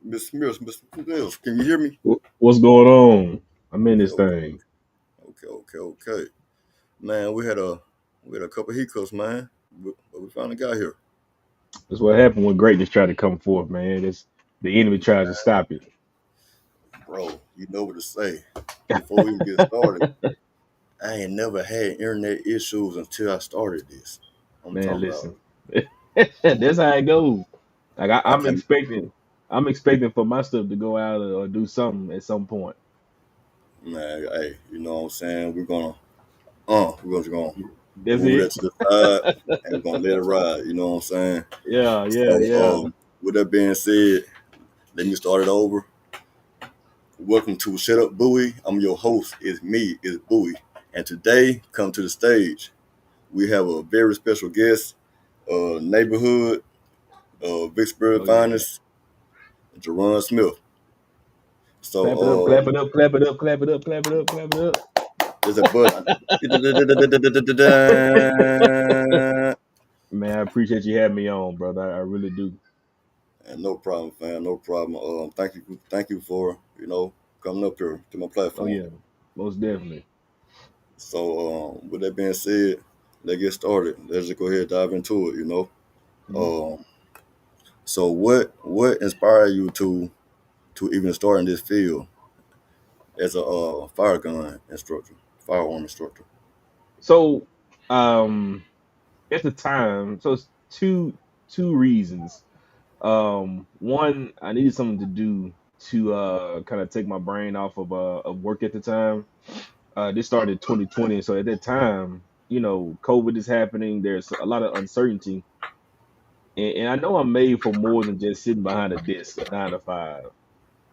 Miss Mills, Mr. Mills, can you hear me? What's going on? I'm in Okay, this okay, thing. okay. Man, we had a couple hiccups, man, but we finally got here, That's what happened when greatness tried to come forth, man. It's the enemy tries to stop it. bro. You know what to say. Before we even get started, I ain't never had internet issues until I started this. I'm Man, talking about. listen. That's how it goes. Like I, I I'm can't. expecting, I'm expecting for my stuff to go out or do something at some point. Man, hey, you know what I'm saying? We're gonna That's move it. that to the side and we're gonna let it ride. You know what I'm saying? Yeah, yeah, So, yeah. with that being said, let me start it over. Welcome to Shut Up Buie. I'm your host. It's me, it's Buie. And today, come to the stage. We have a very special guest, neighborhood, Vicksburg Oh yeah. finest, Jerron Smith. Clap it up, So, clap it up, clap it up, clap it up, clap it up, clap it up. there's a button. Man, I appreciate you having me on, brother. I really do. And no problem, fam. No problem. Thank you for coming up here to my Oh platform. yeah, most definitely. So, with that being said, let's get started. Let's just go ahead and dive into it. Mhm. Um, so what inspired you to even start in this field as a firearm instructor? So, um, at the time, so it's two reasons. One, I needed something to do to kind of take my brain off of work at the time. This started in 2020, so at that time, COVID is happening. There's a lot of uncertainty, and I know I'm made for more than just sitting behind a desk, a 9 to 5.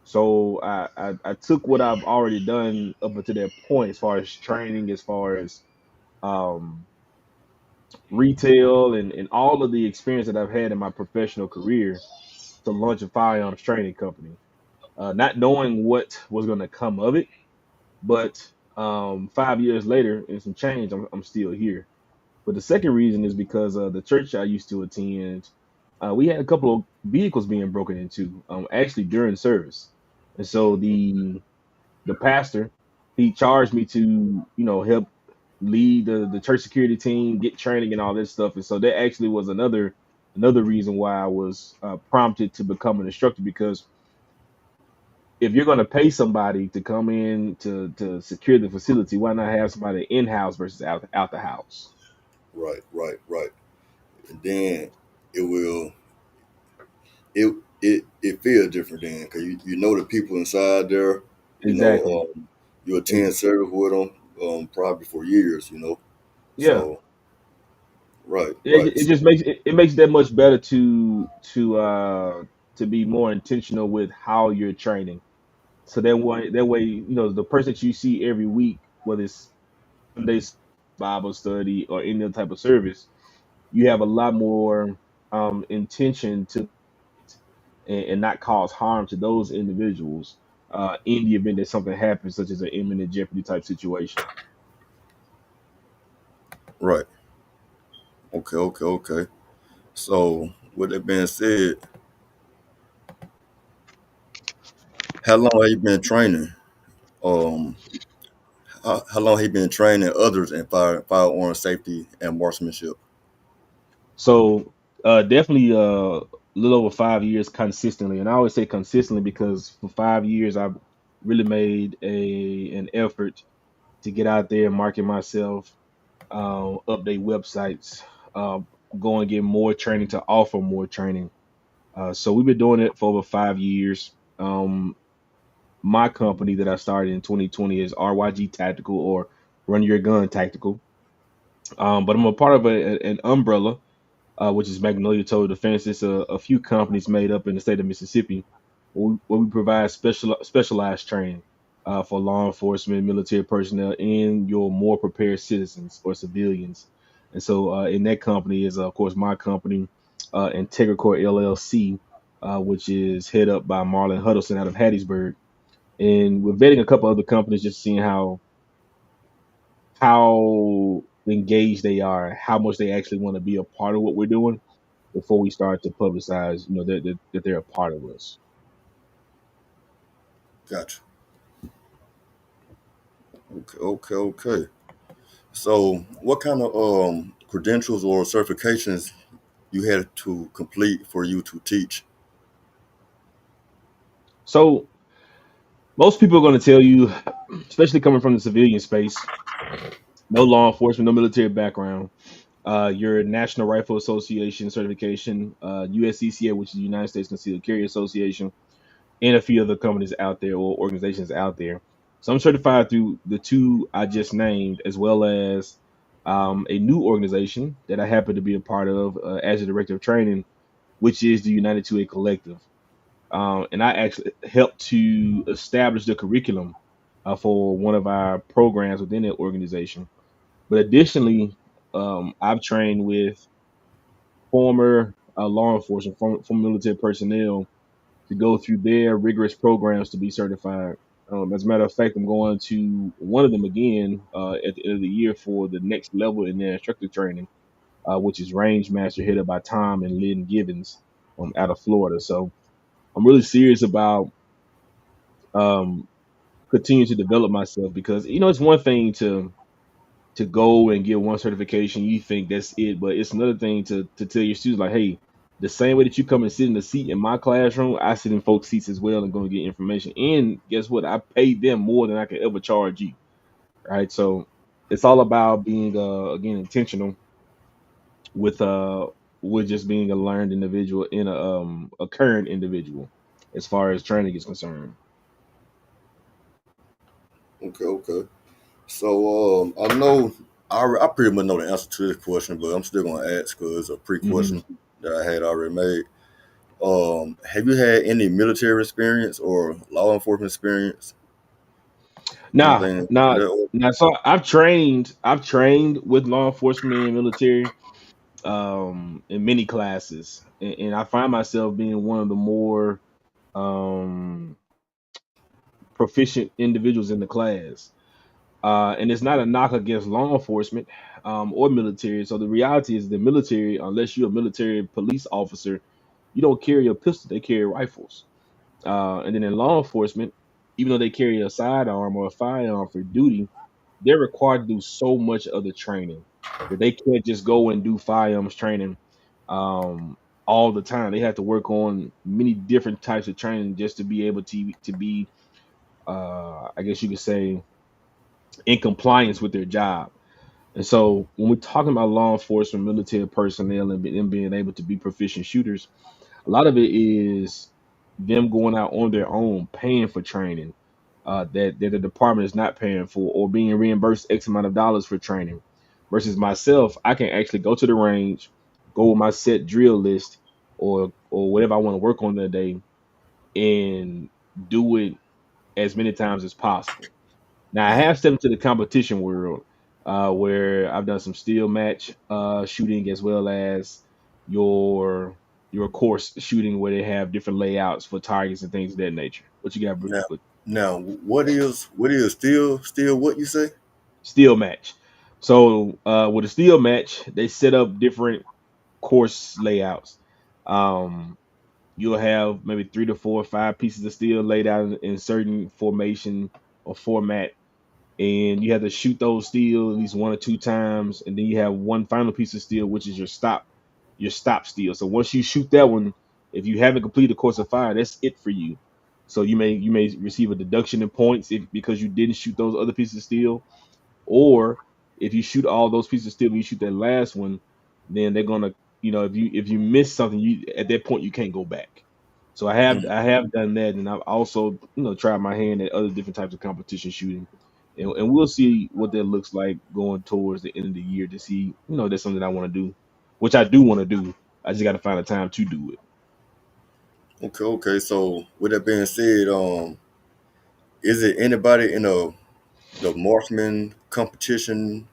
So I took what I've already done up until that point, as far as training, as far as um retail and all of the experience that I've had in my professional career to launch a firearms training company. Not knowing what was going to come of it, but 5 years later and some change, I'm still here. But the second reason is because the church I used to attend, we had a couple of vehicles being broken into, actually during service, and so the pastor, he charged me to help lead the church security team, get training and all this stuff. And so that actually was another reason why I was prompted to become an instructor, because if you're going to pay somebody to come in to secure the facility, why not have somebody in house versus out the house? Right. And then it will it feels different then because you know the people inside there. You Exactly. know, you Ex- attend service with them probably for years. yeah. So right, It, right. it So just makes that much better to be more intentional with how you're training. So that way, the person that you see every week, whether it's Sunday Bible study or any other type of service, you have a lot more intention to and not cause harm to those individuals in the event that something happens, such as an imminent jeopardy type situation. right, okay. So with that being said, how long have you been training? Um, how long have you been training others in firearm safety and marksmanship? So definitely a little over 5 years consistently, and I always say consistently because for 5 years I've really made a an effort to get out there and market myself, update websites, uh, go and get more training to offer more training. So we've been doing it for over 5 years. My company that I started in 2020 is RYG Tactical, or Run Your Gun Tactical. But I'm a part of an umbrella, which is Magnolia Total Defense. It's a few companies made up in the state of Mississippi where we provide specialized training for law enforcement, military personnel, and your more prepared citizens or civilians. And so in that company is, of course, my company, IntegraCore LLC, which is head up by Marlon Huddleston out of Hattiesburg. And we're vetting a couple other companies, just seeing how engaged they are, how much they actually want to be a part of what we're doing before we start to publicize, that they're a part of us. Gotcha. Okay, okay, okay. So, what kind of credentials or certifications you had to complete for you to teach? So most people are going to tell you, especially coming from the civilian space, no law enforcement, no military background. Your National Rifle Association certification, USCCA, which is the United States Concealed Carry Association, and a few other companies out there or organizations out there. So I'm certified through the two I just named, as well as a new organization that I happen to be a part of as a director of training, which is the United 2A Collective. And I actually helped to establish the curriculum for one of our programs within that organization. But additionally, I've trained with former law enforcement, former military personnel to go through their rigorous programs to be certified. As a matter of fact, I'm going to one of them again at the end of the year for the next level in their instructor training, which is Range Master, headed by Tom and Lynn Gibbons out of Florida. So I'm really serious about um, continuing to develop myself because it's one thing to go and get one certification, you think that's it. But it's another thing to tell your students like, hey, the same way that you come and sit in the seat in my classroom, I sit in folks' seats as well and go and get information. And guess what? I pay them more than I could ever charge you. Right. So it's all about being again intentional with with just being a learned individual in a current individual as far as training is concerned. Okay, okay. So I know I pretty much know the answer to this question, but I'm still going to ask because it's a Hmm. pre-question that I had already made. Have you had any military experience or law enforcement experience? Nah, Anything of nah, that order? nah. So I've trained with law enforcement and military in many classes, and I find myself being one of the more um proficient individuals in the class. And it's not a knock against law enforcement or military. So the reality is the military, unless you're a military police officer, you don't carry a pistol, they carry rifles. And then in law enforcement, even though they carry a sidearm or a firearm for duty, they're required to do so much other training that they can't just go and do firearms training um, all the time. They have to work on many different types of training just to be able to be, I guess you could say, in compliance with their job. And so when we're talking about law enforcement, military personnel, and them being able to be proficient shooters, a lot of it is them going out on their own, paying for training that the department is not paying for, or being reimbursed X amount of dollars for training. Versus myself, I can actually go to the range, go with my set drill list, or whatever I want to work on that day, and do it as many times as possible. Now I have stepped into the competition world where I've done some steel match shooting as well as your your course shooting where they have different layouts for targets and things of that nature. What you got, Now, now, what is still what you say? steel match? So with a steel match, they set up different course layouts. Um, you'll have maybe 3 to 4 or 5 pieces of steel laid out in certain formation or format, and you have to shoot those steel at least 1 or 2 times, and then you have one final piece of steel, which is your stop steel. So once you shoot that one, if you haven't completed the course of fire, that's it for you. So you may receive a deduction in points if because you didn't shoot those other pieces of steel, or if you shoot all those pieces of steel and you shoot that last one, then they're gonna, if you miss something, you at that point you can't go back. So I have Mm, I have done that, and I've also tried my hand at other different types of competition shooting, and we'll see what that looks like going towards the end of the year to see that's something I want to do, which I do want to do. I just got to find a time to do it. okay, okay. So with that being said, is it anybody in the marksman competition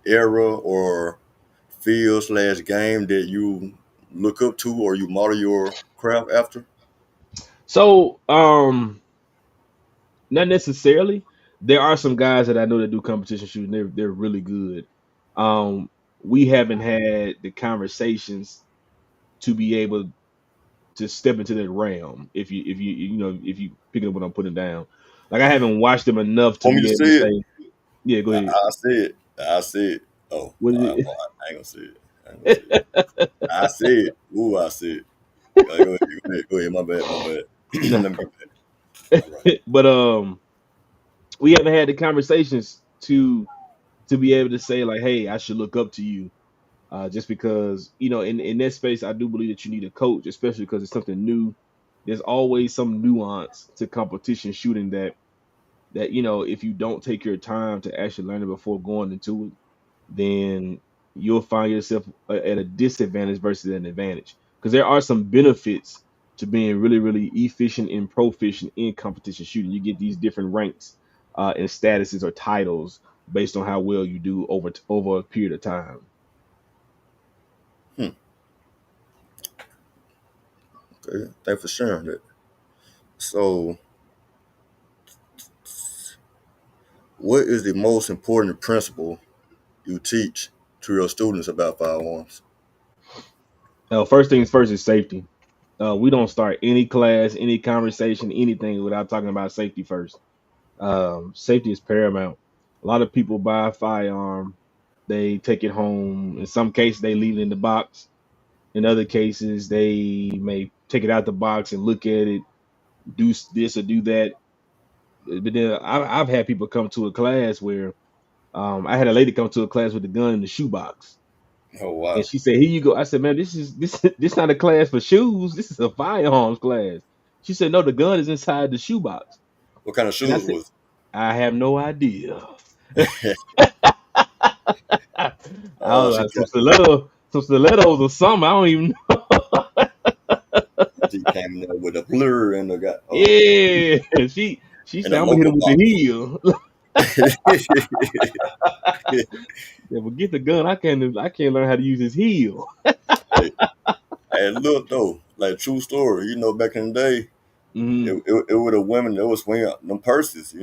era or field slash game that you look up to or you model your craft after? So not necessarily. There are some guys that I know that do competition shooting. They're really good. We haven't had the conversations to be able to step into that realm. If you picking up what I'm putting down, like I haven't watched them enough to Want me be to able say to it? say, yeah, go ahead. I say it. I say it. Oh, What is well, it? I ain't gonna say it. I ain't gonna say it. I say it. Ooh, I say it. Go ahead. Go ahead. Go ahead. My bad. My bad. Nah. Let me get back. All right. But we haven't had the conversations to be able to say like, hey, I should look up to you. Just because in that space, I do believe that you need a coach, especially because it's something new. There's always some nuance to competition shooting that if you don't take your time to actually learn it before going into it, then you'll find yourself at a disadvantage versus an advantage. Because there are some benefits to being really, really efficient and proficient in competition shooting. You get these different ranks and statuses or titles based on how well you do over a period of time. Hmm. Okay. Thanks for sharing that. So, what is the most important principle you teach to your students about firearms? First things first is safety. We don't start any class, any conversation, anything without talking about safety first. Safety is paramount. A lot of people buy a firearm, they take it home. In some cases, they leave it in the box. In other cases, they may take it out the box and look at it, do this or do that. But then I've had people come to a class where I had a lady come to a class with a gun in the shoebox, Oh and wow. she said, "Here you go." I said, "Man, this not a class for shoes. This is a firearms class." She said, "No, the gun is inside the shoebox." What kind of And I shoes said, was "I have no idea." it? I Oh, was she like, got some stilettos or something. I don't even know. she came in there with a blur and the got Yeah, she in said, a "I'm gonna hit local him with the box. heel." Yeah, but get the gun. I can't learn how to use his heel. Hey, hey, look though, like true story. Back in the day, Hmm. it were the women that was swinging them purses.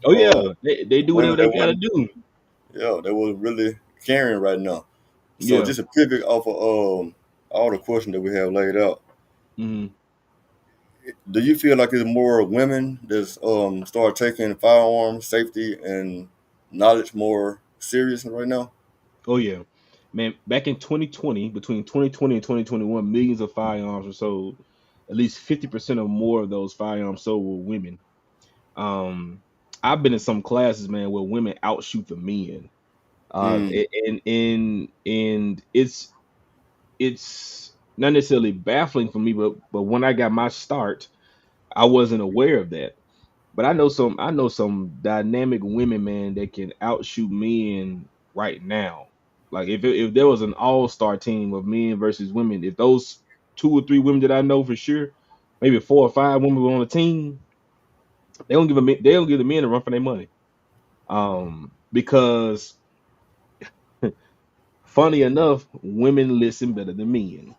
Oh yeah, they do Women whatever they that gotta wasn't, do. yeah, they was really carrying right now. So Yeah. just a pivot off of all the questions that we have laid out. Hmm. Do you feel like there's more women that's start taking firearm safety and knowledge more serious right now? Oh yeah, man. Back in 2020, between 2020 and 2021, millions of firearms were sold. At least 50% or more of those firearms sold were women. Um, I've been in some classes, man, where women outshoot the men. Mm, And it's not necessarily baffling for me, but when I got my start, I wasn't aware of that. But I know some dynamic women, man, that can outshoot men right now. Like if there was an all-star team of men versus women, if those two or three women that I know for sure, maybe four or five women were on a team, they don't give the men a run for their money. Because funny enough, women listen better than men.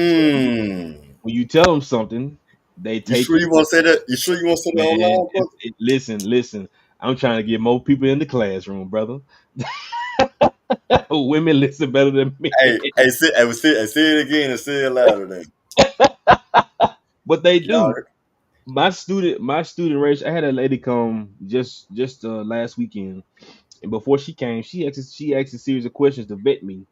So mm. when you tell them something, they You take sure it. you want to say that? You sure you want to say that Man, online, brother? listen. I'm trying to get more people in the classroom, brother. Women listen better than men, Say it again and say it louder. Then but they y'all. do. My student ratio. I had a lady come just last weekend, and before she came, she asked a series of questions to vet me,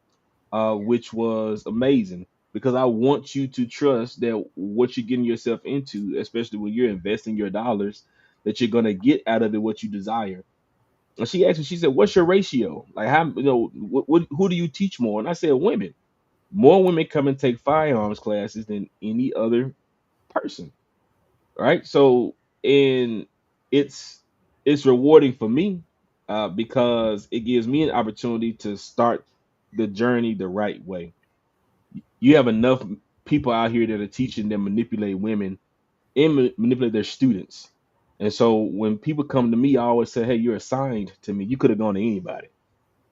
which was amazing because I want you to trust that what you're getting yourself into, especially when you're investing your dollars, that you're gonna get out of it what you desire. And she asked me, she said, "What's your ratio? Like, how who do you teach more?" And I said, "Women. More women come and take firearms classes than any other person, right?" So, and it's it's rewarding for me because it gives me an opportunity to start the journey the right way. You have enough people out here that are teaching them manipulate women and manipulate their students. And so when people come to me, I always say, "Hey, you're assigned to me. You could have gone to anybody.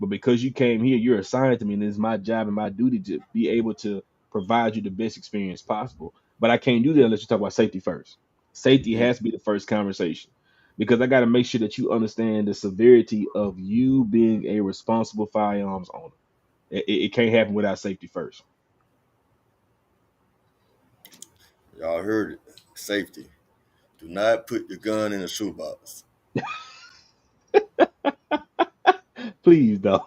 But because you came here, you're assigned to me, and it's my job and my duty to be able to provide you the best experience possible. But I can't do that unless you talk about safety first. Safety Mm. has to be the first conversation because I got to make sure that you understand the severity of you being a responsible firearms owner. It can't happen without safety first. Y'all heard it. Safety. Do not put your gun in a shoebox. Please, though.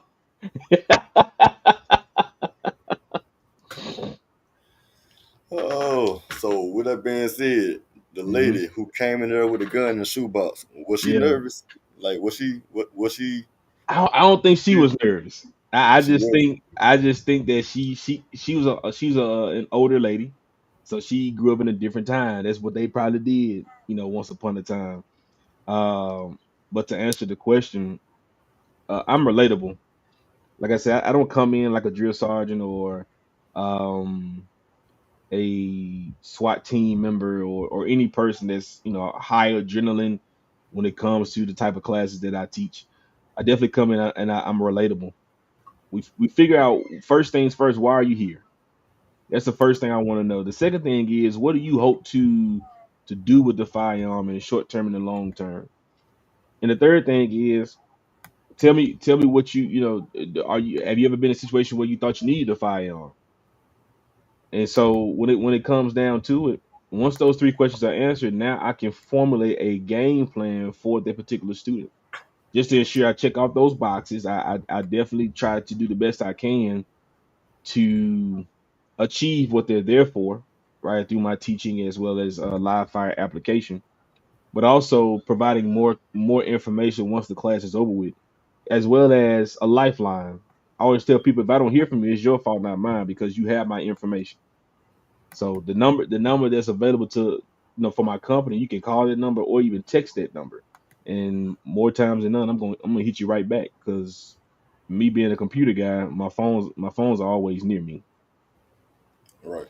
Oh, so with that being said, the Hmm. lady who came in there with a gun in the shoebox, was she Yeah. nervous? Like, was she? I don't think she was nervous. She was I just think that she was an older lady, so she grew up in a different time. That's what they probably did, once upon a time. Um, but to answer the question, I'm relatable. Like I said, I don't come in like a drill sergeant or um, a SWAT team member or any person that's high adrenaline when it comes to the type of classes that I teach. I definitely come in and I'm relatable. We figure out first things first. Why are you here? That's the first thing I want to know. The second thing is, what do you hope to do with the firearm in the short term and the long term? And the third thing is, tell me what are you have you ever been in a situation where you thought you needed a firearm? And so when it comes down to it, once those three questions are answered, now I can formulate a game plan for that particular student. Just to ensure I check off those boxes, I definitely try to do the best I can to achieve what they're there for, right? Through my teaching as well as live fire application, but also providing more information once the class is over with, as well as a lifeline. I always tell people, if I don't hear from you, it's your fault, not mine, because you have my information. So the number that's available to for my company, you can call that number or even text that number. And more times than none, I'm gonna hit you right back because me being a computer guy, my phones are always near me. right.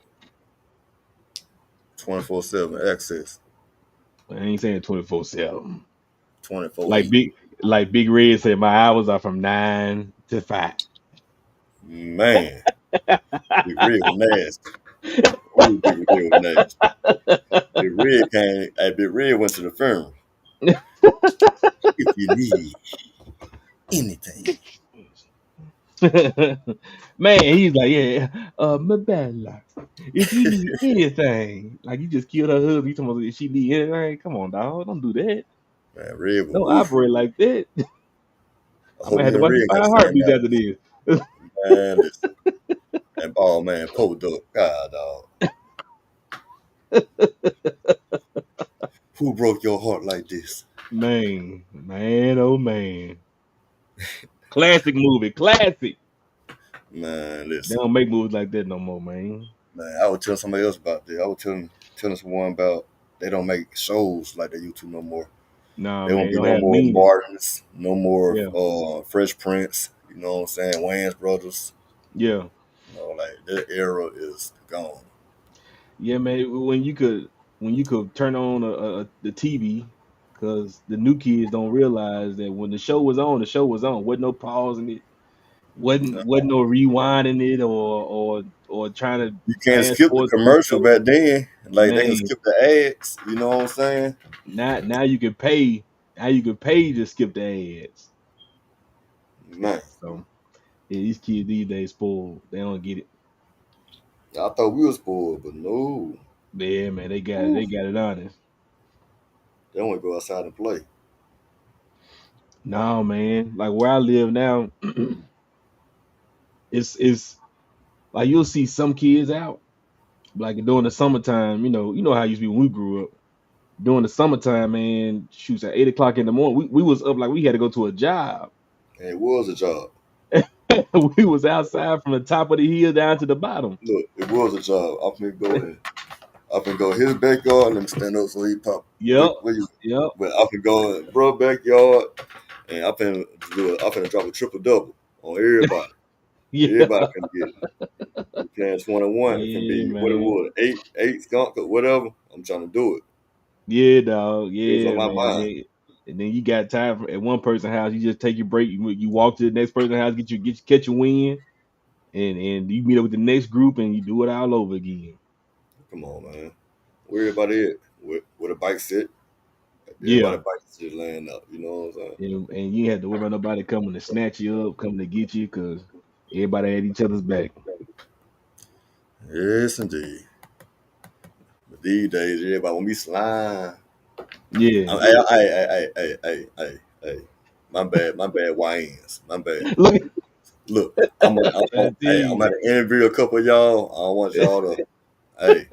24/7 access. I ain't saying 24/7. 24 Like 8. Big Red said, my hours are from 9 to 5. Man, Big Red was nasty. Ooh, Big Red was nasty. Big Red went to the firm. If you need anything. Man, he's like, yeah, Mabella, if you need anything, like you just killed her husband, you talking about if she need anything, come on, dog, don't do that. Man, Red was Don't woof. operate like that. I I might hope have me to and watch the Red got the five same heartbeats after hours. this. Man, listen. And oh man, Poe Duck. God dog. Who broke your heart like this? Man, oh man, classic movie, classic. Man, They listen. don't make movies like that no more, man. Man, I would tell somebody else about that. I would telling someone about they don't make shows like they used to no more. Nah, There man, won't they be don't no have more meaning. Martins, no more Yeah, Fresh Prince, you know what I'm saying, Wayans Brothers. yeah, Like that era is gone. yeah, man. When you could turn on the TV, because the new kids don't realize that when the show was on, the show was on. Wasn't no pause in it. Wasn't no rewinding it or trying to You can't fast skip the forward through the commercial show. back then. Like they can Man, skip the ads, you know what I'm saying? now you can pay. Now you can pay to skip the ads. Man, So yeah, these kids these days spoiled. They don't get it. I thought we was spoiled, but no. But yeah, man, they got it. Woo. They got it honest. They want to go outside and play. No, man. Like where I live now, it's like you'll see some kids out. Like during the summertime, you know how it used to be when we grew up. During the summertime, man, shoots at 8 o'clock in the morning. We was up like we had to go to a job. And it was a job. We was outside from the top of the hill down to the bottom. Look, it was a job. I can go his backyard. Let me stand up so he pop. Yep. Where you? Yep. But I can go in bro backyard, and I finna drop a triple double on everybody. Yeah. Everybody can get it. We playing 21. It can Yeah, be what it man. was, eight skunk or whatever. I'm trying to do it. Yeah, dog. It was on Yeah, my man. mind. And then you got time at one person's house. You just take your break. You walk to the next person's house, catch your wind, and you meet up with the next group, and you do it all over again. Come on, man. Where everybody at? Where the bike sit? Everybody Yeah. bike just laying up. You know what I'm saying? And you ain't have to worry about nobody coming to snatch you up, coming to get you, because everybody had each other's back. Yes, indeed. These days, everybody want me slime. Yeah. Hey. My bad, YNs. My bad. Look, Look, I tell I'm you, at to interview a couple of y'all. I don't want y'all to, hey,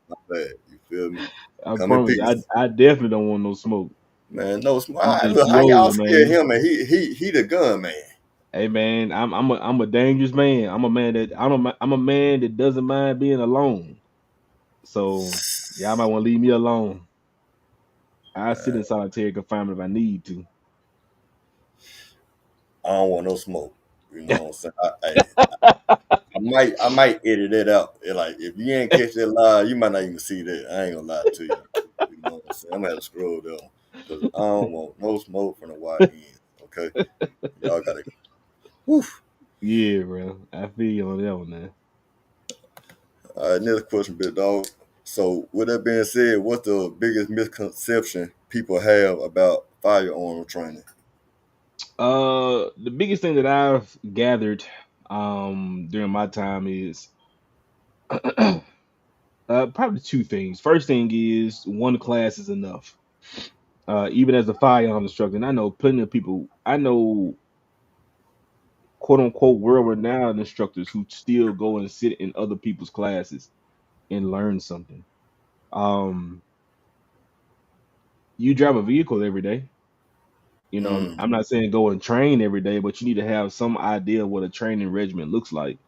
my bad. You feel me? I Come in promise you, peace. I definitely don't want no smoke. Man, no, I'm just look, how y'all trolling, scared man. him, man? He the gun man. Hey, man, I'm a dangerous man. I'm a man that doesn't mind being alone. So y'all might want to leave me alone. I sit in solitary confinement if I need to. I don't want no smoke. You know what I'm saying? I might edit it out. Like if you ain't catch that live, you might not even see that. I ain't gonna lie to you. You know what I'm saying? I'm gonna have to scroll down because I don't want no smoke from the YN. Okay, y'all gotta. Whew. Yeah, bro. I feel you on that one, man. All right, next question, big dog. So, with that being said, what's the biggest misconception people have about firearm training? The biggest thing that I've gathered during my time is probably two things. First thing is one class is enough. Even as a firearm instructor, and I know plenty of people. I know quote unquote world renowned instructors who still go and sit in other people's classes and learn something. Um, you drive a vehicle every day. You know, Mm, I'm not saying go and train every day, but you need to have some idea of what a training regimen looks like.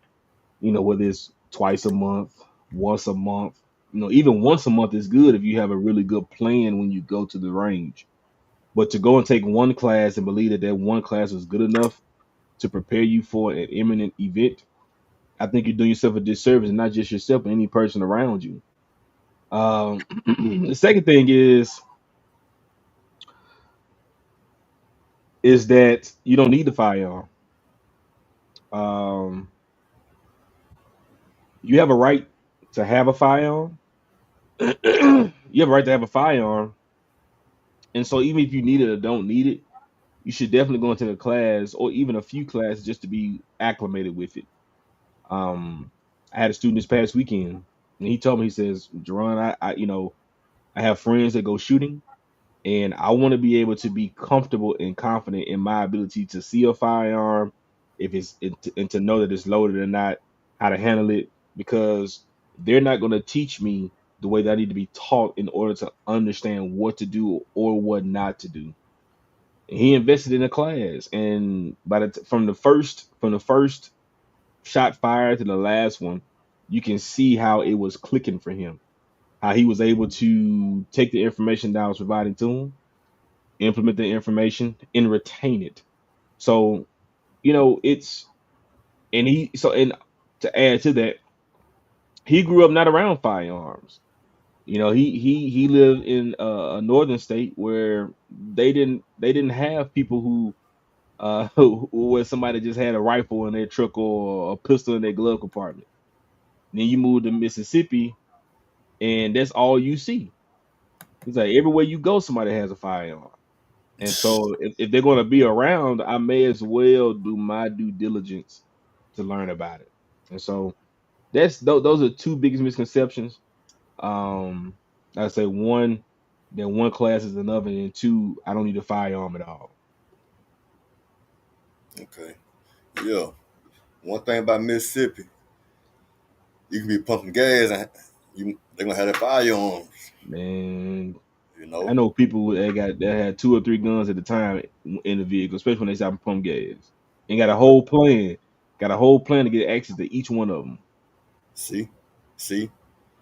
You know, whether it's twice a month, once a month, even once a month is good if you have a really good plan when you go to the range. But to go and take one class and believe that one class is good enough to prepare you for an imminent event, I think you're doing yourself a disservice, and not just yourself, but any person around you. The second thing is that you don't need the firearm. Um, you have a right to have a firearm. You have a right to have a firearm, and so even if you need it or don't need it, you should definitely go into a class or even a few classes just to be acclimated with it. I had a student this past weekend, and he told me, he says, "Jerron, I have friends that go shooting, and I want to be able to be comfortable and confident in my ability to see a firearm, if it's and to know that it's loaded or not, how to handle it, because they're not going to teach me the way that I need to be taught in order to understand what to do or what not to do." And he invested in a class, and from the first shot fired to the last one, you can see how it was clicking for him, how he was able to take the information that I was providing to him, implement the information, and retain it. So, it's and he so and to add to that, he grew up not around firearms. He lived in a northern state where they didn't have people who where somebody just had a rifle in their truck or a pistol in their glove compartment. Then you move to Mississippi, and that's all you see. It's like everywhere you go, somebody has a firearm. And so if they're going to be around, I may as well do my due diligence to learn about it. And so those are two biggest misconceptions. Um, I say one, that one class is enough, and then two, I don't need a firearm at all. okay, yeah. One thing about Mississippi, you can be pumping gas and they gonna have that firearms. Man, You I know. know people that had two or three guns at the time in the vehicle, especially when they stop and pump gas, and got a whole plan to get access to each one of them. See, see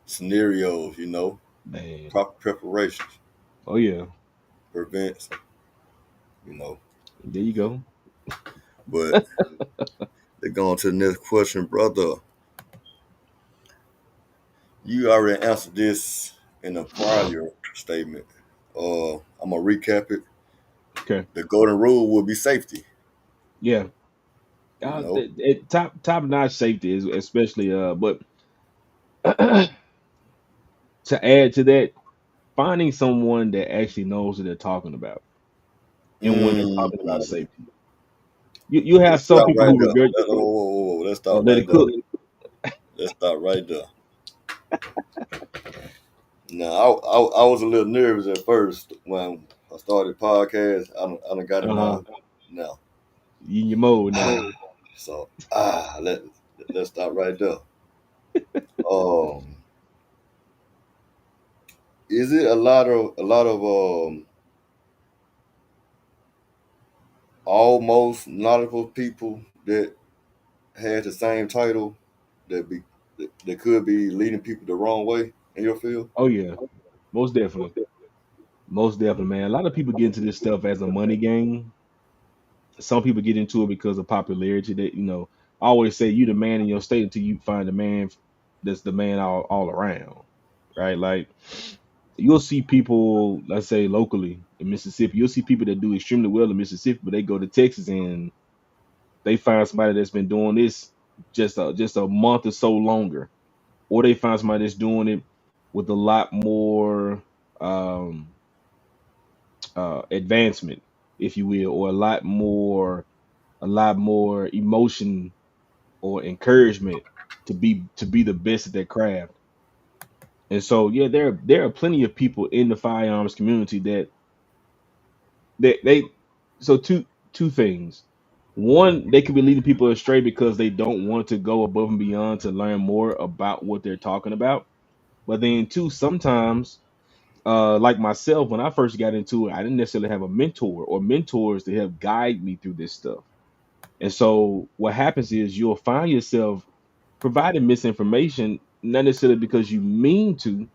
scenarios. You know, Man, proper preparations oh yeah, prevents. You know, there you go. but they go on to the next question, brother. You already answered this in a prior statement. I'm gonna recap it. Okay, The golden rule will be safety. yeah. You know. Top notch safety is especially but to add to that, finding someone that actually knows what they're talking about, and when they're talking about Mm, safety, you have let's some stop people right who there. regurgitate. Whoa. Let's Oh, stop let right it there. cook. Let's stop right there. No, I was a little nervous at first when I started podcast. I done got in my Uh-huh. now. You in your mode now. So let's stop right there. Um, is it a lot of almost nautical people that had the same title that could be leading people the wrong way in your field? Oh yeah, most definitely. Most definitely, man. A lot of people get into this stuff as a money game. Some people get into it because of popularity. That I always say you the man in your state until you find a man that's the man all around, right? Like you'll see people, let's say locally in Mississippi, you'll see people that do extremely well in Mississippi, but they go to Texas and they find somebody that's been doing this just a month or so longer, or they find somebody that's doing it with a lot more um, advancement, if you will, or a lot more emotion or encouragement to be the best at their craft. And so yeah, there are plenty of people in the firearms community that they so two things. One, they could be leading people astray because they don't want to go above and beyond to learn more about what they're talking about. But then two, sometimes like myself, when I first got into it, I didn't necessarily have a mentor or mentors to help guide me through this stuff. And so what happens is you'll find yourself providing misinformation, not necessarily because you mean to,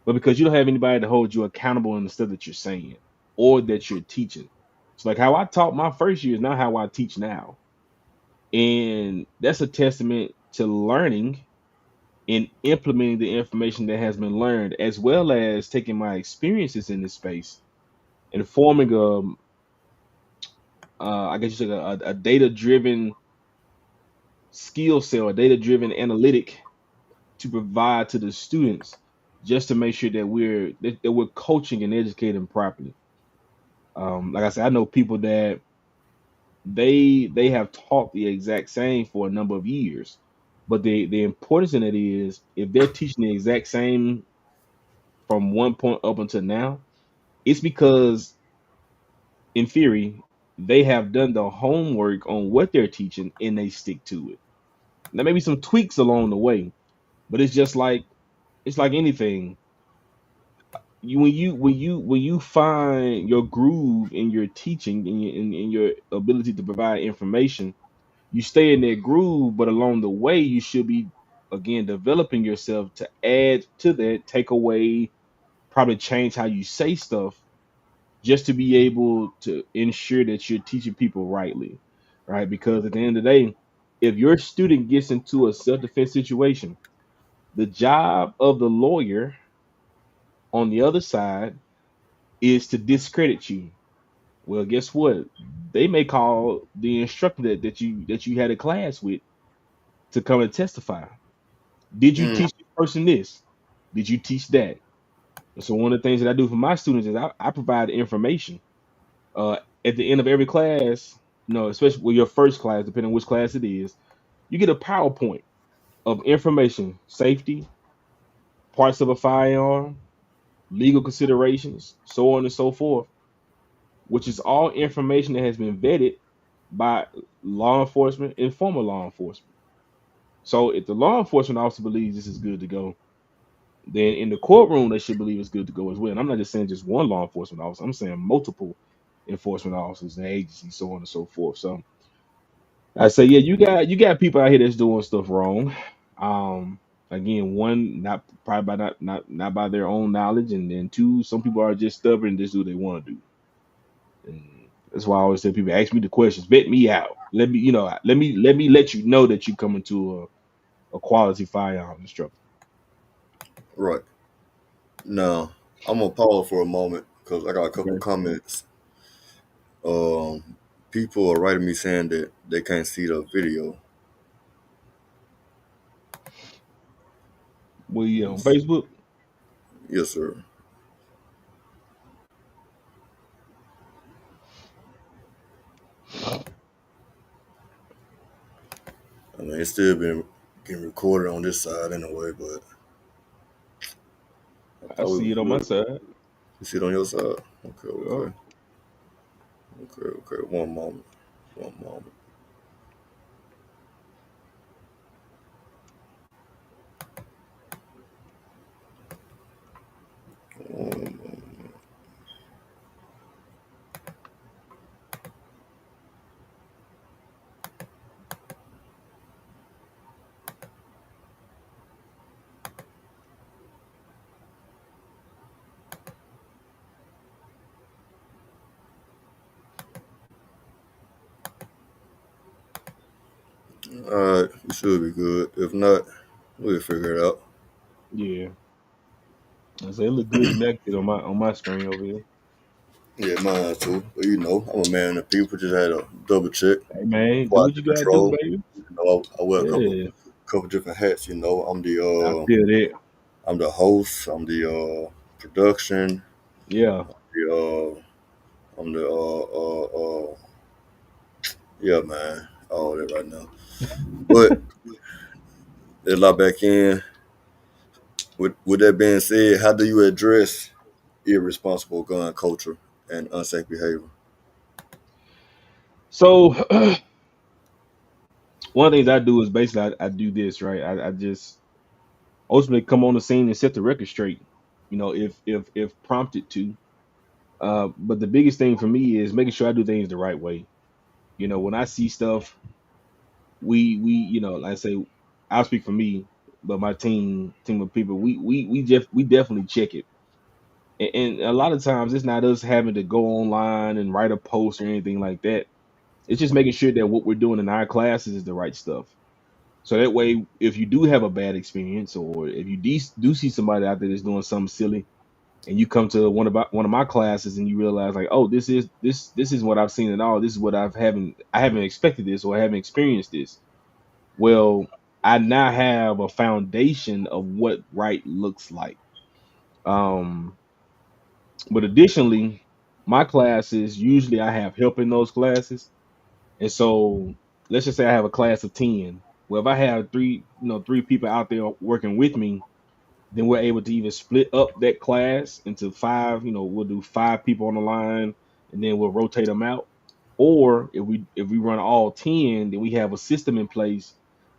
but because you don't have anybody to hold you accountable in the stuff that you're saying or that you're teaching. It's like how I taught my first year is not how I teach now. And that's a testament to learning and implementing the information that has been learned, as well as taking my experiences in this space and forming I guess you say a data driven skill set or data driven analytic to provide to the students just to make sure that we're coaching and educating properly. Like I said, I know people that they have taught the exact same for a number of years, but the importance in it is if they're teaching the exact same from one point up until now, it's because in theory they have done the homework on what they're teaching and they stick to it. There may be some tweaks along the way, but it's like anything. When you find your groove in your teaching and in your ability to provide information, you stay in that groove, but along the way you should be again developing yourself to add to that, take away, probably change how you say stuff just to be able to ensure that you're teaching people rightly, right? Because at the end of the day, if your student gets into a self-defense situation, the job of the lawyer on the other side is to discredit you. Well, guess what? They may call the instructor that you had a class with to come and testify. Did you Mm, teach this person this? Did you teach that? And so one of the things that I do for my students is I provide information at the end of every class. Especially with your first class, depending on which class it is, you get a PowerPoint of information, safety, parts of a firearm, legal considerations, so on and so forth, which is all information that has been vetted by law enforcement and former law enforcement. So if the law enforcement officer believes this is good to go, then in the courtroom they should believe it's good to go as well. And I'm not just saying just one law enforcement officer. I'm saying multiple enforcement officers and agencies, so on and so forth. So I say, yeah, you got people out here that's doing stuff wrong. Again, one, not probably by not by their own knowledge, and then two, some people are just stubborn and just do what they want to do. And that's why I always tell people, ask me the questions, vet me out. Let you know that you coming to a quality firearm instructor. right. Now I'm gonna pause for a moment because I got a couple Okay. comments. Um, People are writing me saying that they can't see the video. Well, yeah, on Yes, Facebook. yes, sir. I mean, it's still been getting recorded on this side anyway, but I Thought we see was it on my good. side. You see it on your side. Okay, Yeah. okay, okay, okay. One moment. One moment. Um, all right, we should be good. If not, we'll figure it out. Yeah. I say it look good to me. I can see it on my screen over here. Yeah, mine too. But I'm a man of people. Just had a double check, Hey man, do what quality you gotta do, control. baby. I wear a Yeah. couple different hats. I feel that. I'm the host. I'm the production. Yeah. The I'm the yeah, man. All that right now. But there's a lot back in. With that being said, how do you address irresponsible gun culture and unsafe behavior? So one of the things I do is basically I do this, right? I just ultimately come on the scene and set the record straight. If prompted to. But the biggest thing for me is making sure I do things the right way. When I see stuff, we like I say, I'll speak for me, but my team of people, we definitely check it. And a lot of times it's not us having to go online and write a post or anything like that. It's just making sure that what we're doing in our classes is the right stuff. So that way, if you do have a bad experience, or if you do see somebody out there that's doing something silly, and you come to one of my classes and you realize like, oh, this is what I've seen at all. This is what I haven't expected this, or I haven't experienced this. Well, I now have a foundation of what right looks like. Um, but additionally, my classes usually I have help in those classes, and so let's just say I have a class of 10. Well, if I have three people out there working with me, then we're able to even split up that class into five. We'll do five people on the line, and then we'll rotate them out. Or if we run all 10, then we have a system in place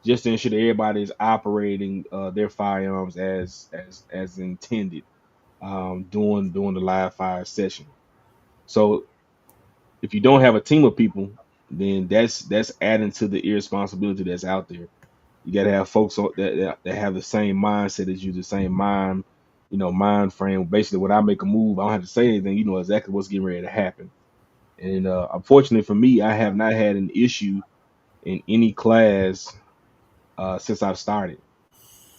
just to ensure that everybody is operating their firearms as intended, during the live fire session. So if you don't have a team of people, then that's adding to the irresponsibility that's out there. You got to have folks that have the same mindset as you, the same mind frame. Basically, when I make a move, I don't have to say anything. You know exactly what's getting ready to happen. And unfortunately for me, I have not had an issue in any class since I've started.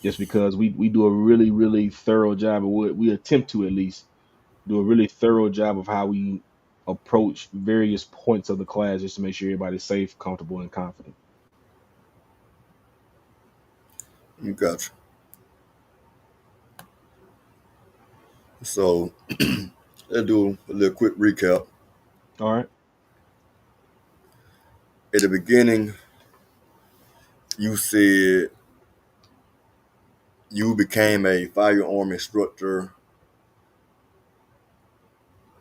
Just because we do a really really thorough job, or we attempt to at least do a really thorough job of how we approach various points of the class, just to make sure everybody's safe, comfortable, and confident. You got you. So let's do a little quick recap. All right. At the beginning, you said you became a firearm instructor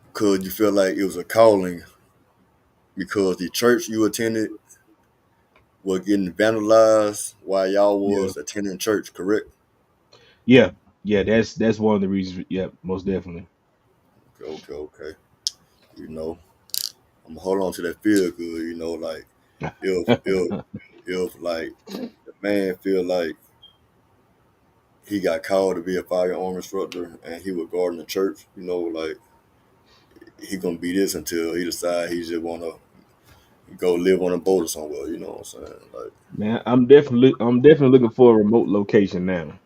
because you feel like it was a calling because the church you attended was getting vandalized while y'all Yeah. was attending church, correct? Yeah. Yeah. That's one of the reasons. Yeah. Most definitely. Okay, okay, okay. You know, I'm gonna hold on to that feel good. Like if like the man feel like he got called to be a firearm instructor and he was guarding the church, like he gonna be this until he decide he just wanna go live on a boat or somewhere. You know what I'm saying? Like Man, I'm definitely looking for a remote location now.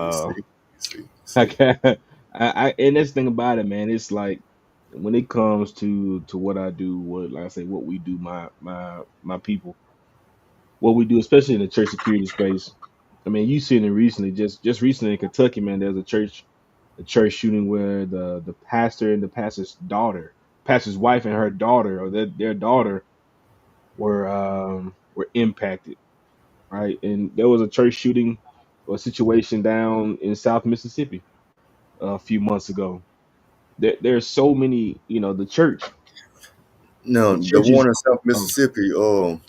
you see, Uh, you see, you I see. can and that's the thing about it, man. It's like when it comes to what I do, what like I say, what we do, my people, what we do, especially in the church security space. I mean, you seen it recently, just recently in Kentucky, man. There's a church shooting where the pastor and the pastor's wife and her daughter, or their daughter, were impacted, right? And there was a church shooting or situation down in South Mississippi. a few months ago. There's so many, the church. Now, The the church one is in South oh, Mississippi,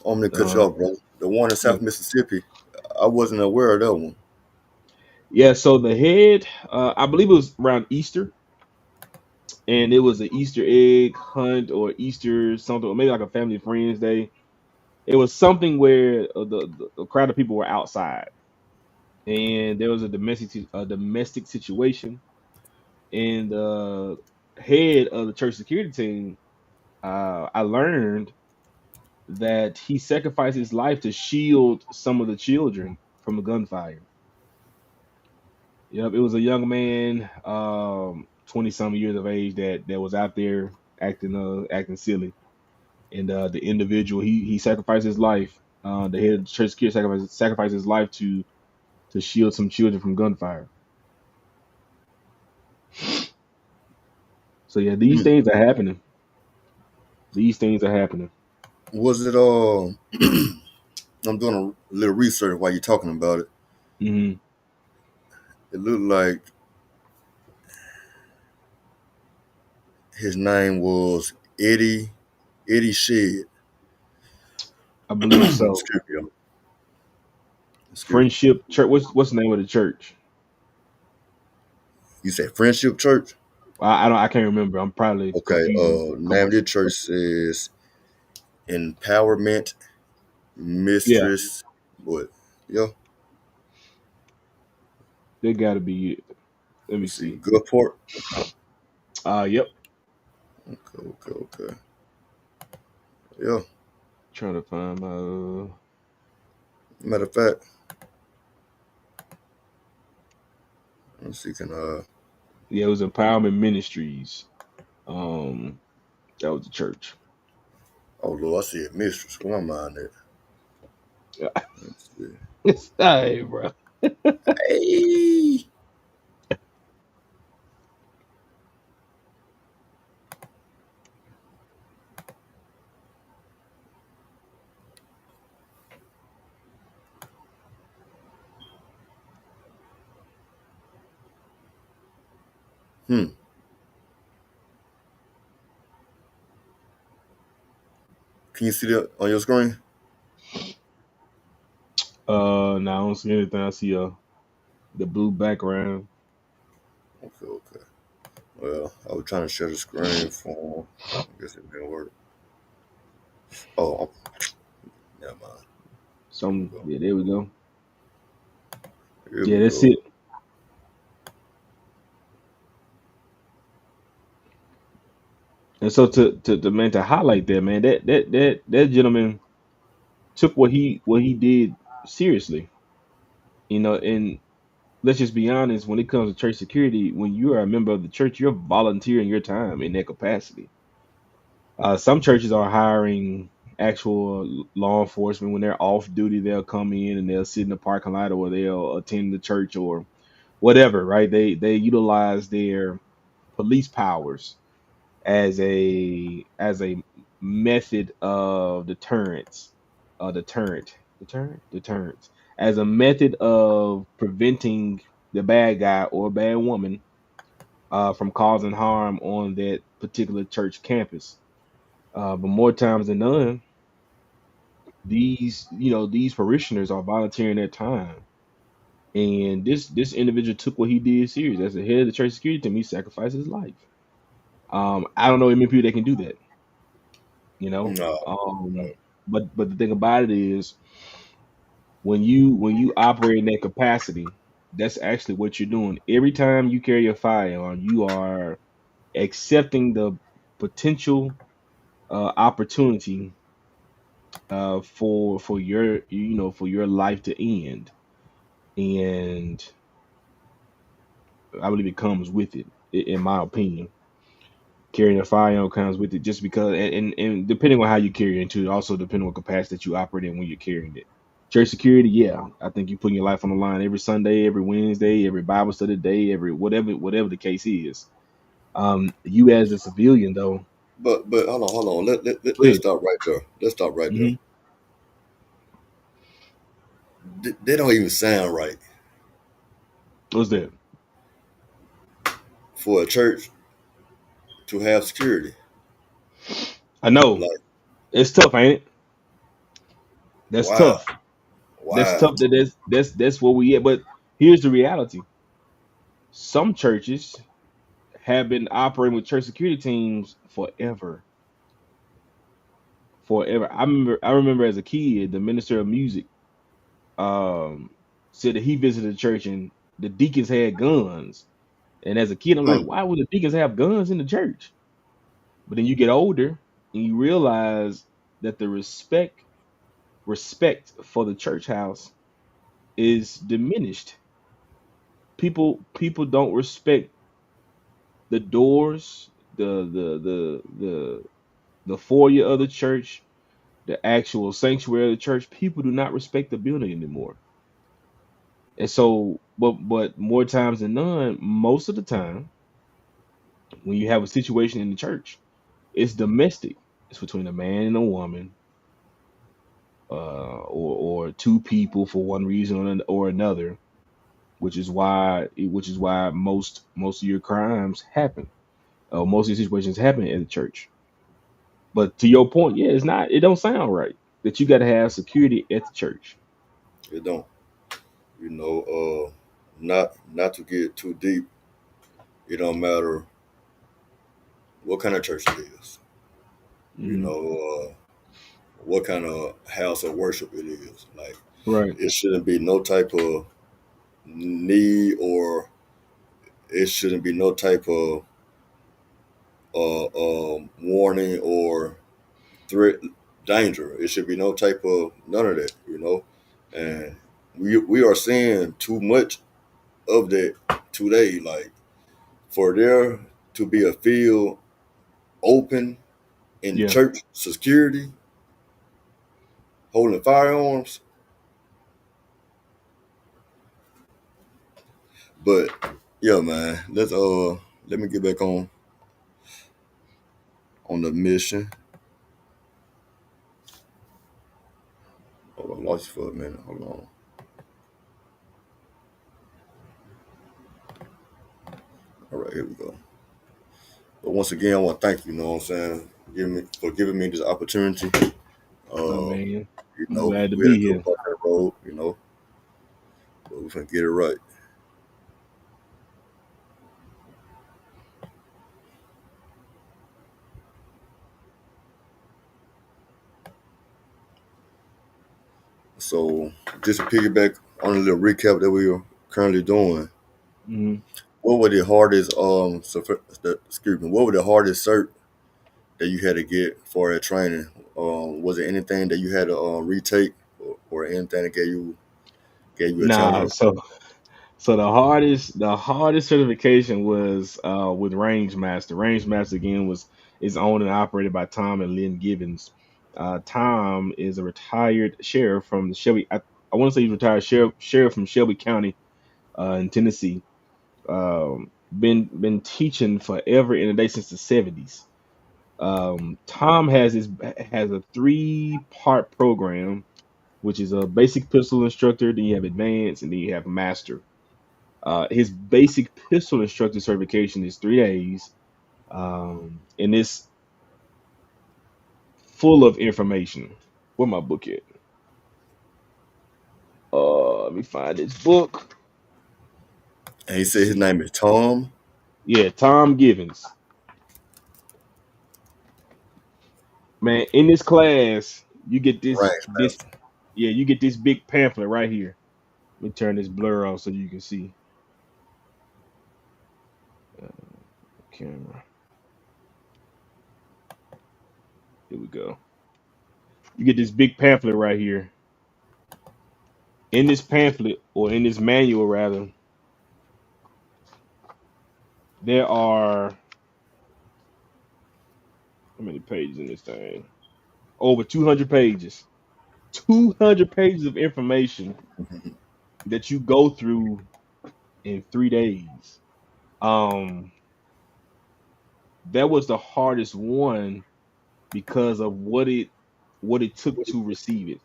I'm gonna cut you uh, off, bro. The one in yeah. South Mississippi, I wasn't aware of that one. Yeah, so the head, I believe it was around Easter, and it was an Easter egg hunt or Easter something, or maybe like a family friends day. It was something where the crowd of people were outside, and there was a domestic situation, and the head of the church security team, I learned that he sacrificed his life to shield some of the children from a gunfire. Yep, it was a young man, 20 some years of age that was out there acting silly, and the individual he sacrificed his life. The head of the church security sacrificed his life to shield some children from gunfire. So yeah, these Hmm. things are happening. These things are happening. Was it I'm doing a little research while you're talking about it. Hmm. It looked like his name was Eddie Shed. I believe so. Excuse me. Excuse me. Friendship Church. What's the name of the church? You said Friendship Church? I don't. I can't remember. I'm probably Okay. confusing a couple Name of the different church churches. is Empowerment Yeah, Mistress. What? Yeah. they got to be it. Let me Let's see. see. Goodport. Yep. Okay. Okay. Okay. Yeah. Trying to find my. Matter of fact, let's see. Can Yeah, it was Empowerment Ministries. Um, that was the church. Oh Lord, I see a mistress. Where my mind at? Let's see. Hey, bro. Hey. Hmm. Can you see that on your screen? No, I don't see anything. I see the blue background. Okay. Okay. Well, I was trying to share the screen for. I guess it didn't work. Oh, never mind. Here we Some go. yeah, there we go. Here Yeah, we that's go. it. And so to man to highlight that man, that gentleman took what he did seriously. And let's just be honest, when it comes to church security, when you are a member of the church, you're volunteering your time in that capacity. Some churches are hiring actual law enforcement when they're off duty. They'll come in and they'll sit in the parking lot, or they'll attend the church or whatever. Right? They utilize their police powers as a method of deterrence, as a method of preventing the bad guy or bad woman from causing harm on that particular church campus. But more times than none, these parishioners are volunteering their time, and this individual took what he did serious. As the head of the church security team, he sacrificed his life. I don't know many people that can do that, you know. No. No. But the thing about it is, when you operate in that capacity, that's actually what you're doing. Every time you carry a firearm, you are accepting the potential opportunity for your life to end, and I believe it comes with it. In my opinion, carrying a firearm comes with it, just because, and depending on how you carry it, into it, also depending on what capacity that you operate in when you're carrying it. Church security, yeah, I think you putting your life on the line every Sunday, every Wednesday, every Bible study day, every whatever the case is. You as a civilian though, But hold on. go Let's ahead. stop right there. Let's stop right there. Hmm. They don't even sound right. What's that? for a church to have security. I know Like, it's tough, ain't it? That's wow, tough. That's wow. tough. That's where we at. But here's the reality: some churches have been operating with church security teams forever, forever. I remember as a kid, the minister of music um said that he visited a church and the deacons had guns. And as a kid, I'm like, Mm, why would the deacons have guns in the church? But then you get older and you realize that the respect for the church house is diminished. People don't respect the doors, the foyer of the church, the actual sanctuary of the church. People do not respect the building anymore. And so, but more times than none, most of the time, when you have a situation in the church, it's domestic. It's between a man and a woman, or two people for one reason or another, which is why most of your crimes happen. Most of these situations happen in the church. But to your point, yeah, it's not. It don't sound right that you got to have security at the church. it don't. You know, not to get too deep. It don't matter what kind of church it is. You Hmm. know, what kind of house of worship it is. Like, Right. it shouldn't be no type of need, or it shouldn't be no type of warning or threat, danger. It should be no type of none of that. And we are seeing too much of that today. Like, for there to be a field open in Yeah. church security holding firearms. But yeah, man, let me get back on the mission. Hold on, lost you for a minute. Hold on. All right, here we go. But once again, I want to thank you. You know what I'm saying? Giving me this opportunity. Oh Uh, man, I'm glad to we had to be go here. across that road. But we're gonna get it right. So just to piggyback on a little recap that we are currently doing. Hmm. What were the hardest excuse me? What were the hardest cert that you had to get for that training? Was it anything that you had to retake, or anything that gave you a Nah, challenge? so the hardest certification was with Range Master. Range Master again was is owned and operated by Tom and Lynn Gibbons. Tom is a retired sheriff from the Shelby. I want to say he's retired sheriff from Shelby County, in Tennessee. Been teaching forever in the day since the 70s. Tom has a 3-part program, which is a basic pistol instructor. Then you have advanced, and then you have master. His basic pistol instructor certification is 3 days, and it's full of information. Where my book at? Let me find this book. And he Let's said his see. name is Tom Yeah, Tom Givens. Man, in this class, you get Range this. Master. Yeah, you get this big pamphlet right here. Let me turn this blur off so you can see. Uh, camera. Here we go. You get this big pamphlet right here. In this pamphlet, or in this manual rather, there are how many pages in this thing? Over 200 pages. 200 pages of information that you go through in 3 days. Um, that was the hardest one because of what it took to receive it.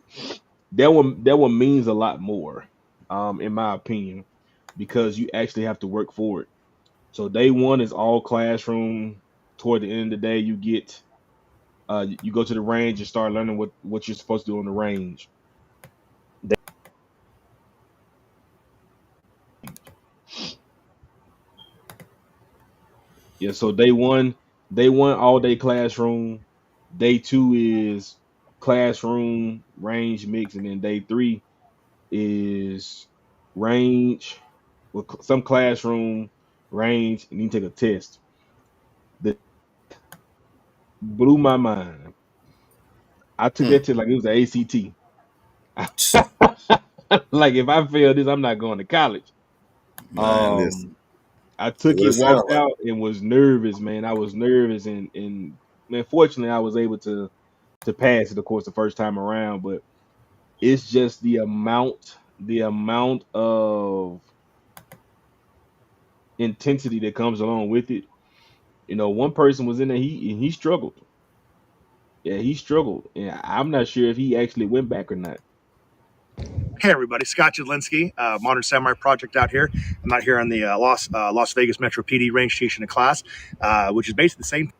That one means a lot more, in my opinion, because you actually have to work for it. So day one is all classroom. Toward the end of the day, you go to the range and start learning what you're supposed to do on the range. Yeah, so day one all day classroom. Day two is classroom range mix, and then day three is range with some classroom range, and you take a test. That blew my mind. I took Hmm. that test like it was an ACT. Like if I fail this, I'm not going to college. Man, Um, listen. I That's took what it, it sounds walked like. out, and was nervous, man. I was nervous, and man, fortunately, I was able to pass it, of course, the first time around. But it's just the amount of intensity that comes along with it. One person was in there, he struggled. Yeah, he struggled, and I'm not sure if he actually went back or not. Hey everybody, Scott Jadlinski, Modern Samurai Project out here. I'm out here on the Las Vegas Metro PD range teaching a class, which is basically the same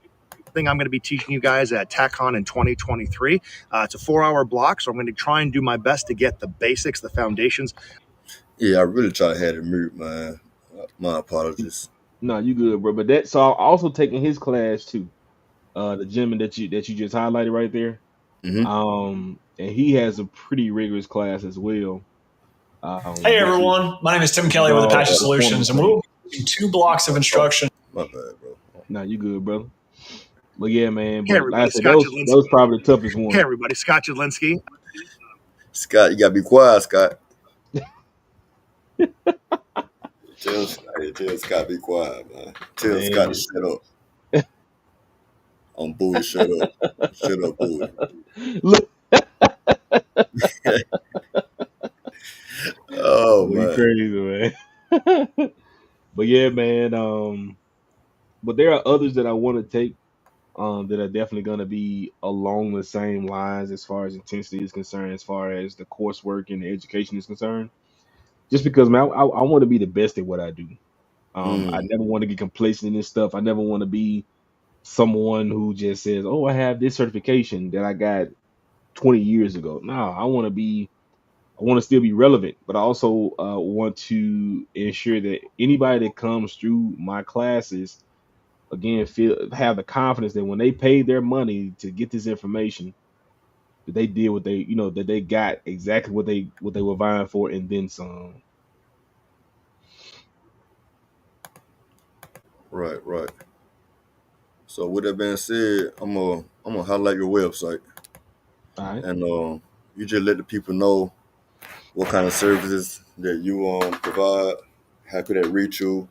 thing I'm going to be teaching you guys at TACCON in 2023. It's a 4-hour block, so I'm going to try and do my best to get the basics, the foundations. Yeah, I really try to have it mute, man. My apologies. No, you good, bro. But that so I'm also taking his class too. The gentleman that you just highlighted right there. Mm-hmm. And he has a pretty rigorous class as well. Hey Which is everyone, my name is Tim Kelly with involves Apache performance Solutions, and training. we'll be using 2 blocks of Oh, instruction. my bad, bro. Nah, you good, brother. But yeah, man. Hey But like I everybody, said, that was probably the toughest one. Scott Jadlinski. Scott, you gotta be quiet, Scott. Tell Scott be quiet, man. Tell Scott to Man, shut up. On Bowie, shut up. Shut up, Bowie. look, Oh boy, you man. crazy, man. But yeah, man. But there are others that I want to take. That are definitely going to be along the same lines as far as intensity is concerned, as far as the coursework and the education is concerned. Just because, man, I want to be the best at what I do. I Mm, never want to get complacent in this stuff. I never want to be someone who just says, "Oh, I have this certification that I got 20 years ago." No, I want to still be relevant, but I also want to ensure that anybody that comes through my classes again have the confidence that when they paid their money to get this information, that they did what that they got exactly what they were vying for and then some. right, right. So with that being said, I'm gonna highlight your website All right. and you just let the people know what kind of services that you provide, how could they reach you,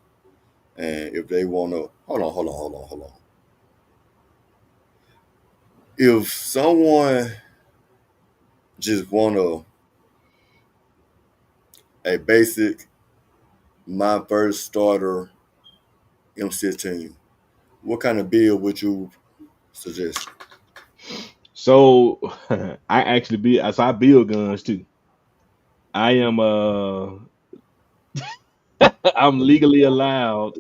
and if they wanna hold on. If someone just want a basic my first starter M16, what kind of build would you suggest? So I build guns too. I am I'm legally allowed.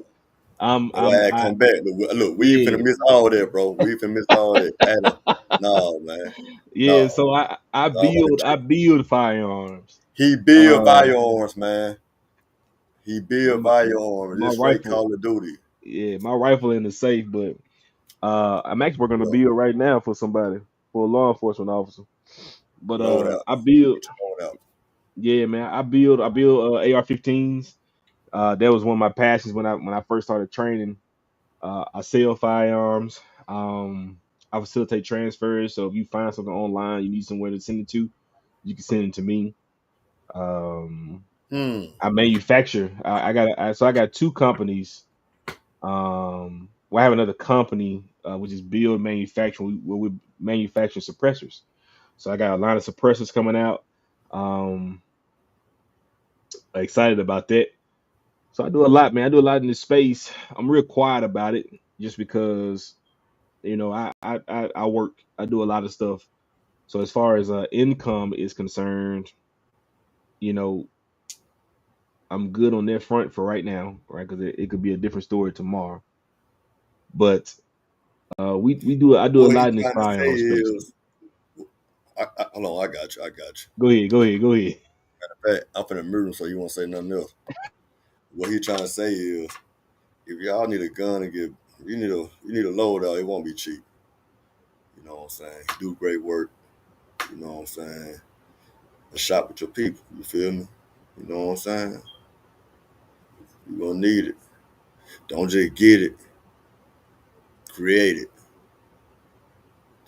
I'm Why I I come back? Look, we ain't finna Yeah. miss all that, bro. We ain't finna miss all that. No, man. Yeah, No. so I No. build firearms. He build Uh firearms, man. He build my, firearms. my This straight rifle, Call of Duty. yeah, my rifle in the safe, but I'm actually working on a Yeah, bill right now for somebody, for a law enforcement officer. But no doubt. I build, Put your phone out. yeah, man, I build AR-15s. That was one of my passions when I first started training. I sell firearms. Um, I facilitate transfers. So if you find something online, you need somewhere to send it to, you can send it to me. Um, Hmm. I manufacture. I got two companies. Well, I have another company which is build manufacturing where we manufacture suppressors. So I got a line of suppressors coming out. Um, Excited about that. So I do a lot, man. I do a lot in this space. I'm real quiet about it just because I work. I do a lot of stuff. So as far as income is concerned, you know, I'm good on that front for right now, right? Because it could be a different story tomorrow. But we do I do a What he lot in the trying to say cryo space. is, hold on, I got you, I got you. Go ahead, go ahead, go ahead. In fact, I'm finna mute him so you won't say nothing else. What he trying to say is, if y'all need a gun and get, you need a load out, it won't be cheap. You know what I'm saying? Do great work. You know what I'm saying? And shop with your people. You feel me? You know what I'm saying? You gonna need it. Don't just get it. Create it.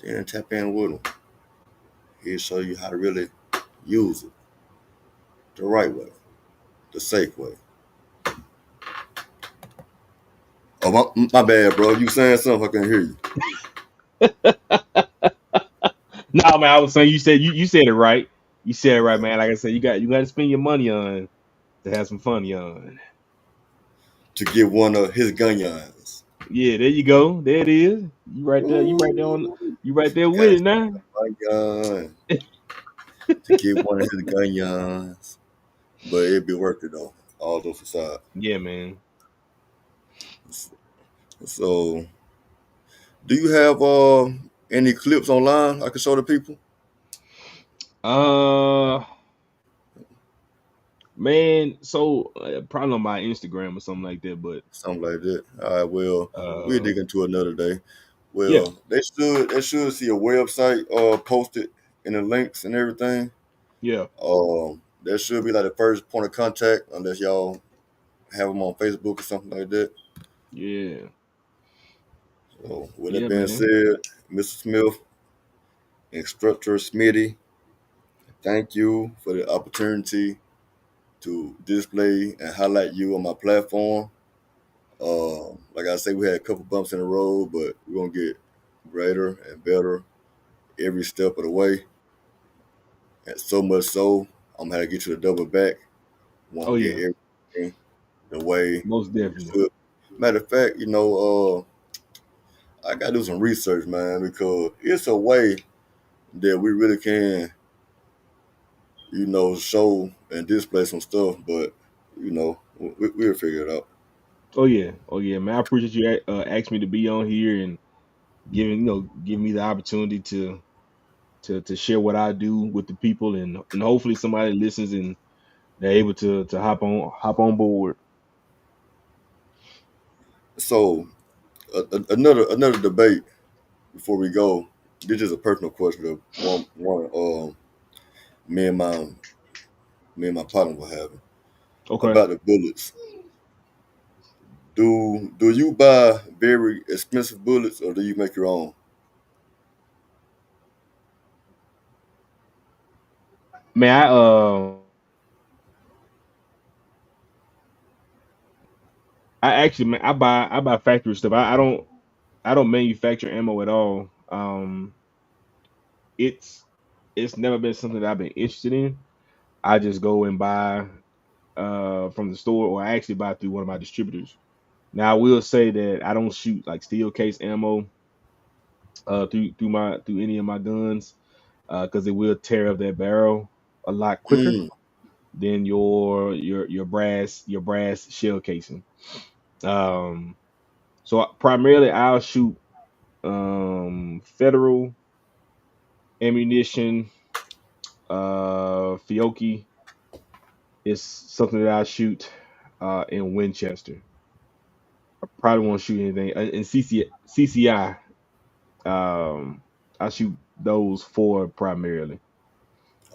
Then tap in with him. He'll show you how to really use it the right way, the safe way. Oh, my bad, bro. You saying something? I can't hear you. No, man, I was saying you said it right. You said it right, man. Like I said, you got to spend your money on to have some fun on. To get one of his gunyons. Yeah, there you go. There it is. You right there. You right there on. Ooh, You right there with gotta it now. spend a gunyon to get one of his gunyons. But it'd be worth it though. All those aside. Yeah, man. So, do you have any clips online I can show the people? Uh, man. So probably on my Instagram or something like that. But Something like that. All right. Well, we'll uh, dig into another day. yeah, Well, they should see a website posted in the links and everything. yeah, There should be like the first point of contact unless y'all have them on Facebook or something like that. yeah, So, with that yeah, being man. said, Mr. Smith, Instructor Smitty, thank you for the opportunity to display and highlight you on my platform. Like I say, we had a couple bumps in the road, but we're gonna get greater and better every step of the way. And so much so, I'm gonna have to get you to double back. Oh Want to get yeah, everything the way most it definitely. should. Matter of fact, I gotta do some research, man, because it's a way that we really can, show and display some stuff. But we'll figure it out. Oh yeah, man. I appreciate you asking me to be on here and giving me the opportunity to share what I do with the people, and hopefully somebody listens and they're able to hop on board. So another debate before we go. This is a personal question that one me and my me and my partner were having Okay, about the bullets. Do you buy very expensive bullets or do you make your own? man. I actually man, I buy factory stuff. I don't manufacture ammo at all. It's it's never been something that I've been interested in. I just go and buy from the store, or I actually buy through one of my distributors. Now I will say that I don't shoot like steel case ammo through any of my guns because it will tear up that barrel a lot quicker Mm, than your brass shell casing. Um, so primarily I'll shoot federal ammunition. Fiocchi is something that I shoot in Winchester. I probably won't shoot anything in CCI. I shoot those four primarily.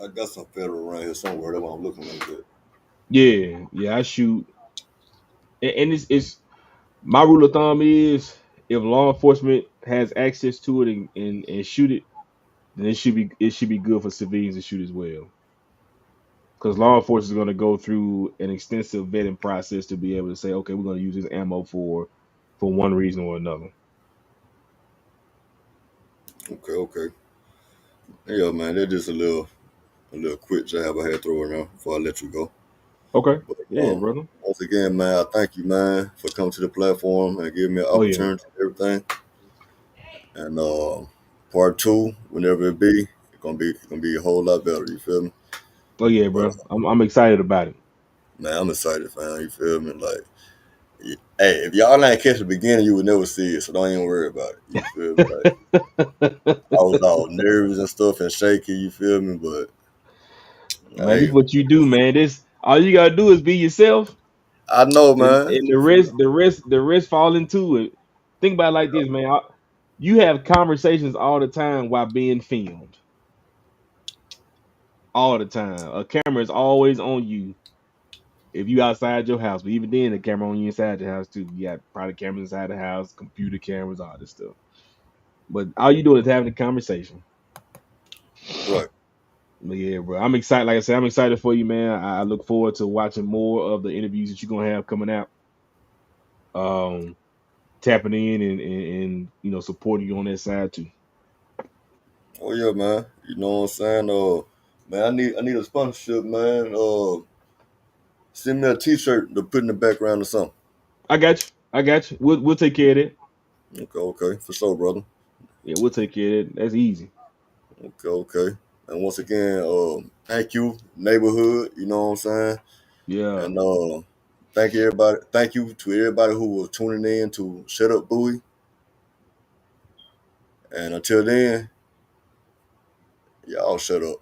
I got some federal around here somewhere. That's why I'm looking like that. Yeah, yeah, I shoot, and it's my rule of thumb is if law enforcement has access to it and shoot it, then it should be good for civilians to shoot as well. Because law enforcement is going to go through an extensive vetting process to be able to say, okay, we're going to use this ammo for one reason or another. Okay, okay. Yeah, man, that's just a little quick jab I had to throw around before I let you go. Okay, But yeah, brother. once again, man, I thank you, man, for coming to the platform and giving me an Oh yeah, opportunity and everything. And part two, whenever it be, it's gonna be a whole lot better. You feel me? oh yeah, But bro. I'm excited about it. Man, I'm excited, fam. You feel me? Like, hey, if y'all ain't catch the beginning, you would never see it. So don't even worry about it. You feel me? Like, I was all nervous and stuff and shaky. You feel me? But Man, this hey, is what you do, man. This all you gotta do is be yourself, I know, man. and You feel me? the rest fall into it. Think about it like this, man. You have conversations all the time while being filmed, all the time. A camera is always on you if you outside your house, but even then, the camera on you inside your house too. You got probably cameras inside the house, computer cameras, all this stuff. But all you doing is having a conversation. Right. But yeah, bro, I'm excited. Like I said, I'm excited for you, man. I look forward to watching more of the interviews that you're gonna have coming out. Um, tapping in and supporting you on that side too. Oh yeah, man. You know what I'm saying? Man, I need a sponsorship, man. Send me a T-shirt to put in the background or something. I got you. I got you. We'll take care of that. Okay, for sure, brother. Yeah, we'll take care of that. That's easy. Okay. And once again, thank you, neighborhood. You know what I'm saying? Yeah. And thank you everybody. Thank you to everybody who was tuning in to Shut Up Buie. And until then, y'all shut up.